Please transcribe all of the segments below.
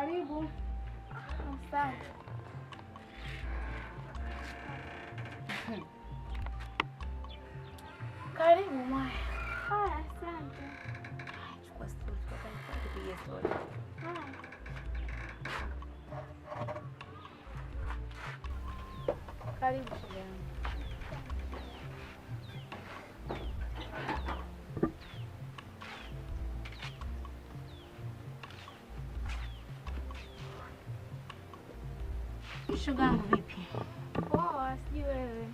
Karibu. Asante. Karibu Mwaya. Haya, asante. Chukua stuli kwa tupige story. Haya. Karibu shuleni. Shoga yangu vipi? Poa, sijui wewe.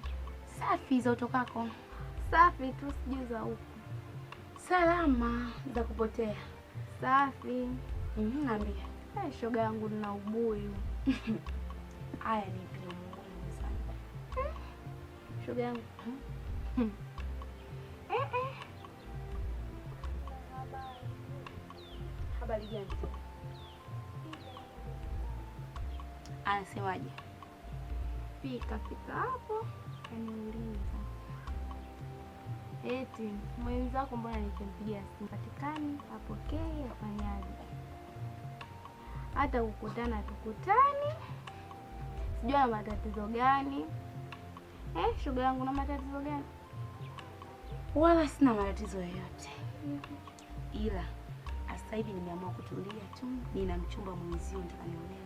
Safi za utokako? Safi tu, sijui za huku. Salama za kupotea. Safi. Niambie. Shoga yangu nina ubuyu. Haya ni pia muhimu sana. Shoga yangu. Habari gani? Anasemaje? Fika hapo kaniuliza eti mwenzako mbona nikimpigia simu patikani, apokee, afanyaje? Hata kukutana tukutani, sijui na matatizo gani. Shoga yangu, na matatizo gani? Wala sina matatizo yoyote. Ila sasa hivi nimeamua kutulia tu, nina mchumba mwenzio nataka niolewe.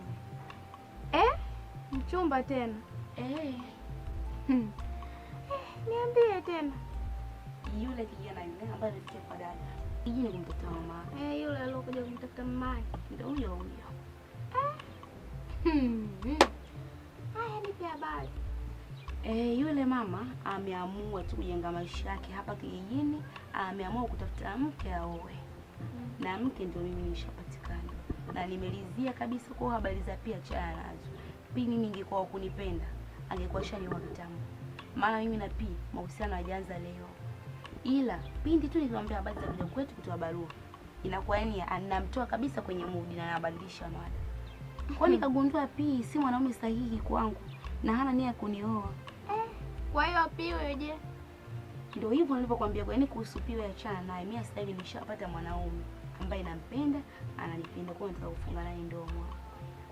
Mchumba tena? Niambie tena. Yule kijana yule ambaye alifikia kwa dada. Kijini kumtafuta mama. Yule aliyokuja kumtafuta mama. Ndio huyo. Haya, nipe habari. Yule mama ameamua tu kujenga maisha yake hapa kijijini, ameamua kutafuta mke aoe. Na mke ndio mimi nishapatikana. Na nimelizia kabisa kwa habari za pia chana nazo. Pini ningekuwa kunipenda, angekuwa shaniwa kitambo. Maana mimi na Pi mahusiano hajaanza leo. Ila pindi tu nikamwambia habari za kuja kwetu kutoa barua, inakuwa yani anamtoa kabisa kwenye mood na anabadilisha mada. Kwa nikagundua Pi si mwanaume sahihi kwangu na hana nia kunioa. Kwa hiyo Pi wewe je? Ndio hivyo nilipokuambia kwa nini kuhusu Pi wewe achana naye. Mimi sasa hivi nishapata mwanaume ambaye nampenda, ananipenda, kwa hiyo nataka kufunga naye ndoa.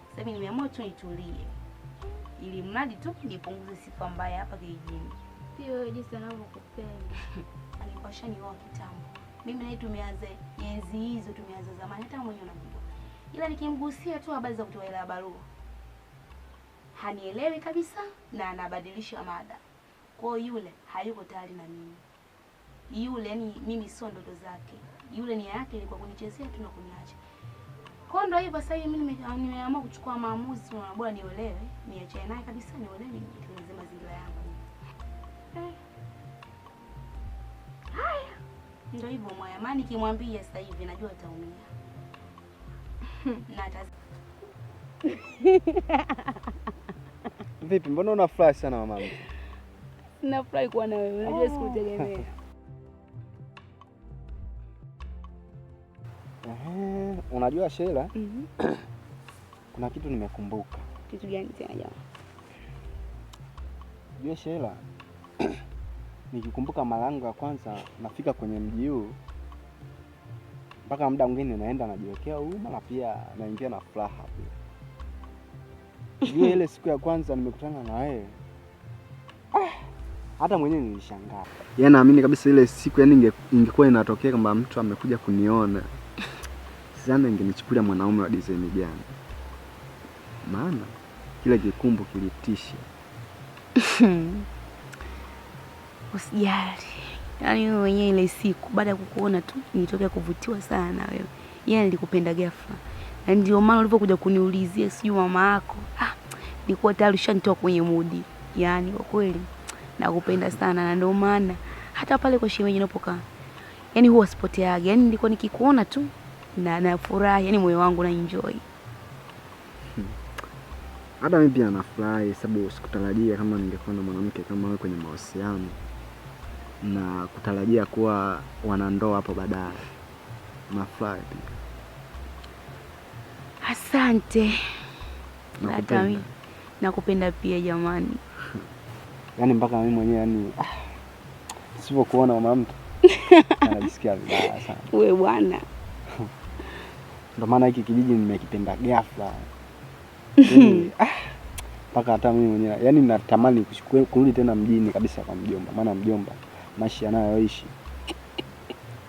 Sasa hivi nimeamua tu nitulie. Ili mradi tu nipunguze sifa mbaya hapa kijijini. Pi wewe jinsi anavyokupenda. Alipashani wao kitambo. Mimi na yeye tumeanza enzi hizo, tumeanza zamani, hata mwenyewe unajua. Ila nikimgusia tu habari za kutoa hela barua, hanielewi kabisa na anabadilisha mada. Kwa hiyo yule hayuko tayari na mimi. Yule yani mimi sio ndoto zake. Yule nia yake ilikuwa kunichezea tu na kuniacha. Kwa ndio hivyo sasa hivi mimi nimeamua kuchukua maamuzi, na bora niolewe, niache naye kabisa, niolewe nitengeneze mazingira yangu. Haya. Ndio hivyo Mwaya, maana nikimwambia sasa hivi najua ataumia. Vipi, mbona una furaha sana mamangu? Nafurahi kuwa na wewe, unajua sikutegemea. Unajua Sheila, kuna kitu nimekumbuka. Kitu gani tena jamaa? Unajua Sheila, nikikumbuka mara yangu ya kwanza nafika kwenye mji huu, mpaka muda mwingine naenda najiwekea huruma na pia naingia na furaha pia. Unajua ile siku ya kwanza nimekutana na wewe, hata mwenyewe nilishangaa. Yaani naamini kabisa ile siku yani ingekuwa inatokea kama mtu amekuja kuniona, sana ingenichukulia mwanaume wa design gani. Maana kile kikumbu kilitisha. Usijali. Yaani wewe mwenyewe ile siku baada ya kukuona tu nilitokea kuvutiwa sana na wewe. Yeye nilikupenda ghafla. Na ndio maana ulipokuja kuniulizia sijui mama yako, nilikuwa tayari ushanitoa kwenye mood. Yaani kwa kweli nakupenda sana, na ndio maana hata pale kwa shemeji ninapokaa, yaani huwa sipoteage. Yaani nilikuwa nikikuona tu na furahi, yaani moyo wangu na enjoy. Hata mimi pia nafurahi sababu sikutarajia kama ningekuwa na mwanamke kama wewe kwenye mahusiano, na kutarajia kuwa wanandoa hapo baadaye. Nafurahi pia. Asante. Hata mimi nakupenda pia jamani. Yaani mpaka mimi mwenyewe yani sipokuona mama mtu anajisikia vibaya sana. Wewe bwana. Ndio maana hiki kijiji nimekipenda ghafla. Mpaka hata mimi mwenyewe yani natamani kurudi tena mjini kabisa kwa mjomba. Maana mjomba maisha anayoishi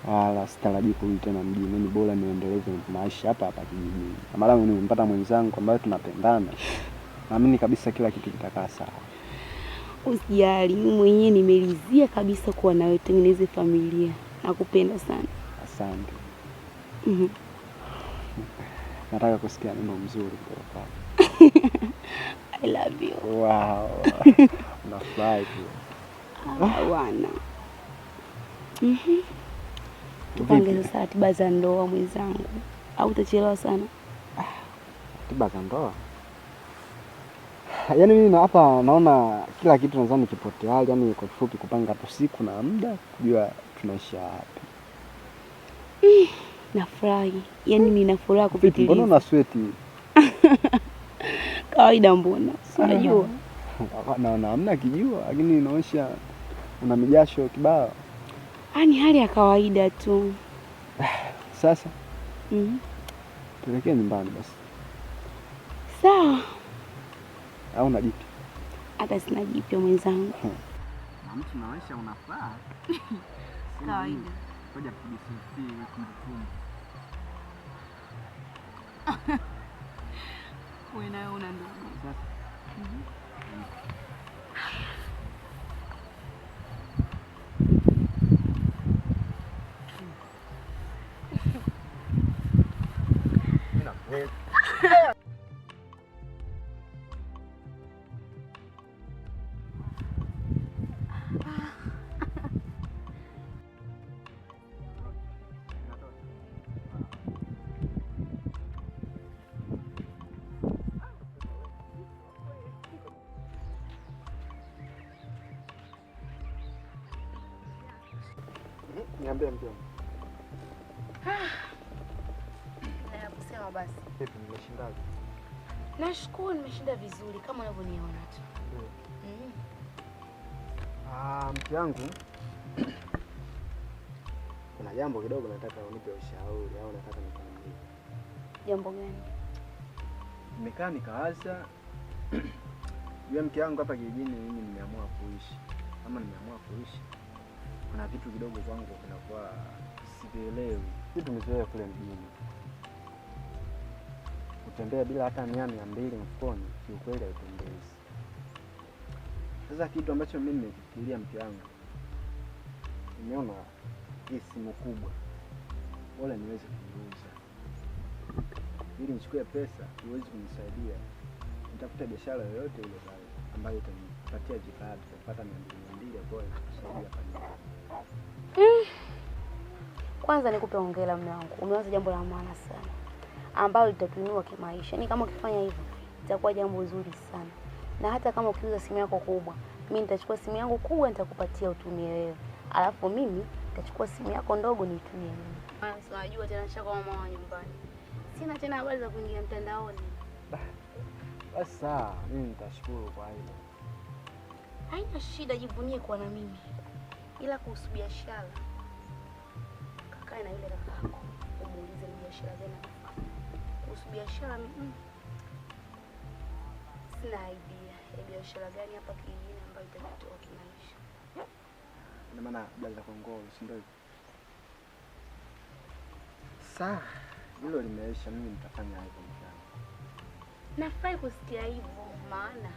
wala sitarajii kurudi tena mjini. Mimi bora niendeleze maisha hapa hapa kijijini. Kama leo nimempata mwenzangu ambaye tunapendana. Naamini kabisa kila kitu kitakaa sawa. Usijali, mimi mwenyewe nimelizia kabisa kuwa nawe tengeneze familia. Nakupenda sana. Asante. Nataka kusikia neno mzuri kutoka kwako. I love you. Wow. Unafurahi tu. Bwana. Tupange sasa ratiba za ndoa mwenzangu. Au utachelewa sana? Ratiba za ndoa? Yaani mimi hapa naona kila kitu nadhani kipo tayari, yani kwa kifupi kupanga tu siku na muda kujua tunaisha wapi. Nafurahi. Yaani nina furaha kupitiliza. Mbona una sweat? Kawaida mbona? Unajua? Naona hamna kijua, lakini inaonyesha una mijasho kibao. Ni hali ya kawaida tu. Sasa? Tuelekee nyumbani basi. Sawa. Au una jipya? Hata sina jipya mwenzangu. Na mtu naonyesha unafaa. Kawaida. Ngoja tujisifie kumbukumbu. Wewe nawe una ndugu. Sasa. Niambie mjomba. Na kusema basi. Vipi mmeshindaje? Nashukuru nimeshinda vizuri kama unavyoniona tu. Mke wangu. Kuna jambo kidogo nataka unipe ushauri au nataka nikwambie. Jambo gani? Nimekaa nikawaza. Yule mke wangu hapa kijijini mimi nimeamua kuishi. Kama nimeamua kuishi. Kuna vitu kidogo kwangu vinakuwa sivielewi. Sisi tumezoea kule mjini. Kutembea bila hata 200 mfukoni kiukweli haipendezi. Sasa kitu ambacho mimi nimefikiria mke wangu. Nimeona hii simu kubwa. Bora niweze kuiuza. Ili nichukue pesa iweze kunisaidia. Nitafuta biashara yoyote ile pale ambayo itanipatia jihad kupata 200 kwa kusaidia familia. Kwanza nikupe hongera mume wangu. Umeanza jambo la maana sana ambalo litatuinua kimaisha. Ni kama ukifanya hivyo itakuwa jambo zuri sana. Na hata kama ukiuza simu yako kubwa, mimi nitachukua simu yangu kubwa nitakupatia utumie wewe. Alafu mimi nitachukua simu yako ndogo niitumie mimi. Unajua tena nishaka mama wa nyumbani. Sina tena habari za kuingia mtandaoni. Basi sawa, mimi nitashukuru kwa hilo. Haina shida, jivunie kwa na mimi. Ila kuhusu biashara, kakae na yule kaka yako, umuulize ni biashara gani anafanya. Kuhusu biashara sina idea ya biashara gani hapa kijijini ambayo itakutoa kimaisha. Ina maana blaza Kongolo, si ndio? Sawa, hilo limeisha, mimi nitafanya hivyo mchana. Nafurahi kusikia hivyo maana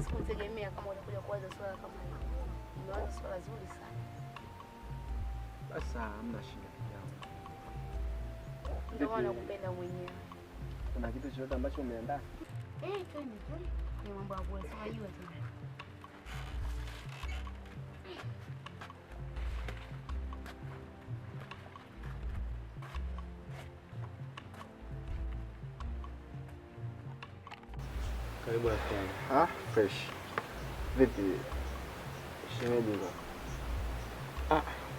sikutegemea kama utakuja kuwaza swala kama hilo. Umewaza swala zuri sana. Basi hamna shida yangu. Ndio maana nakupenda mwenyewe. Kuna kitu chochote ambacho umeandaa? Twende tu. Ni mambo ya bure, unajua tu. Karibu afanye. Fresh. Vipi? Shemeji ngo.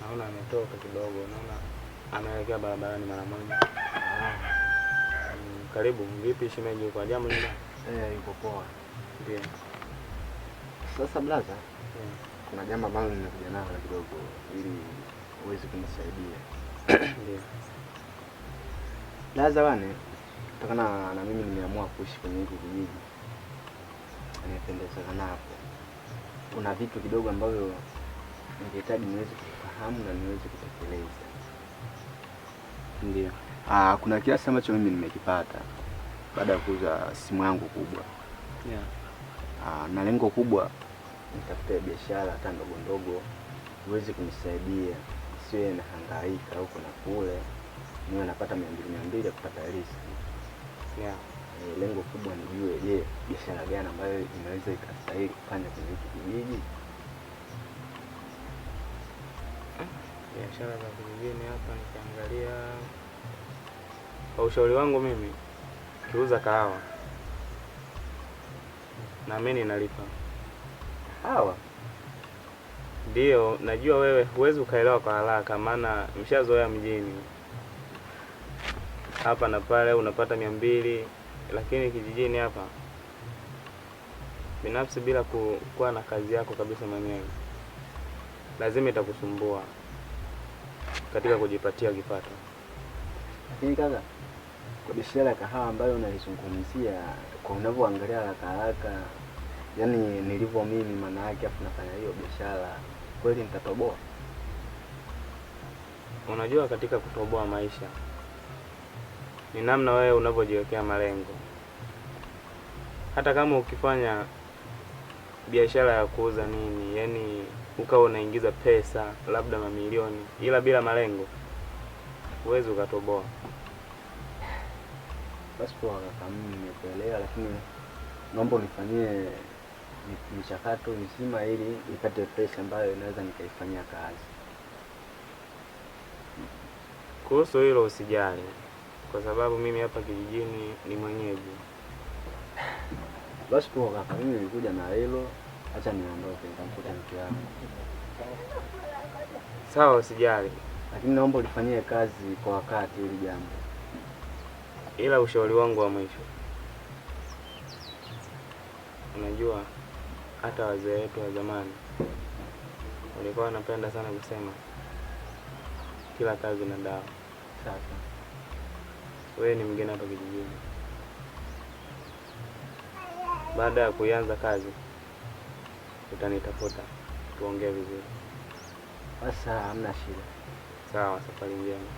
Naona ametoka kidogo, naona anaelekea barabarani mara moja. Karibu, vipi shemeji, kwa jambo nini? Yuko poa. Ndio. Sasa blaza, kuna jambo ambalo nimekuja nalo kidogo ili uweze kunisaidia. Ndio. Laza wane, kutokana na mimi nimeamua kuishi kwenye hiki kijiji. Nimependezana napo. Kuna vitu kidogo ambavyo ningehitaji niweze kufahamu na niweze kutekeleza. Ndio. Kuna kiasi ambacho mimi nimekipata baada ya kuuza simu yangu kubwa. Yeah. Na lengo kubwa nitafute biashara hata ndogo ndogo uweze kunisaidia, siwe na hangaika huko na kule, niwe napata 200 ya kupata riziki. Yeah. Lengo kubwa nijue, je, biashara gani ambayo inaweza ikastahili kufanya kwenye hiki kijiji? Biashara za kijijini hapa nikiangalia, kwa ushauri wangu mimi, kiuza kahawa. Na mimi ninalipa. Hawa Ndio, najua wewe huwezi ukaelewa kwa haraka maana mshazoea mjini. Hapa na pale unapata 200, lakini kijijini hapa binafsi bila kuwa na kazi yako kabisa mwenyewe, lazima itakusumbua katika kujipatia kipato. Lakini kaka, kwa biashara ya kahawa ambayo unaizungumzia, kwa unavyoangalia haraka, yani nilivyo mimi maana yake afu nafanya hiyo biashara, kweli nitatoboa? Unajua katika kutoboa maisha ni namna wewe unavyojiwekea malengo. Hata kama ukifanya biashara ya kuuza nini, yani ukawa unaingiza pesa labda mamilioni, ila bila malengo huwezi ukatoboa. Basi kwa kaka, mimi nimekuelewa, lakini naomba unifanyie michakato mzima ili nipate pesa ambayo inaweza nikaifanyia kazi. Kuhusu hilo usijali, kwa sababu mimi hapa kijijini ni mwenyeji. Basi kwa kaka, mimi nilikuja na hilo, acha niondoke nikamkuta mke wangu. Sawa, usijali. Lakini naomba ulifanyie kazi kwa wakati hili jambo. Ila ushauri wangu wa mwisho, unajua hata wazee wetu wa zamani walikuwa wanapenda sana kusema kila kazi na dawa. Sasa Wewe ni mgeni hapa kijijini. Baada ya kuanza kazi utanitafuta tuongee vizuri. sasa hamna shida. Sawa, safari njema.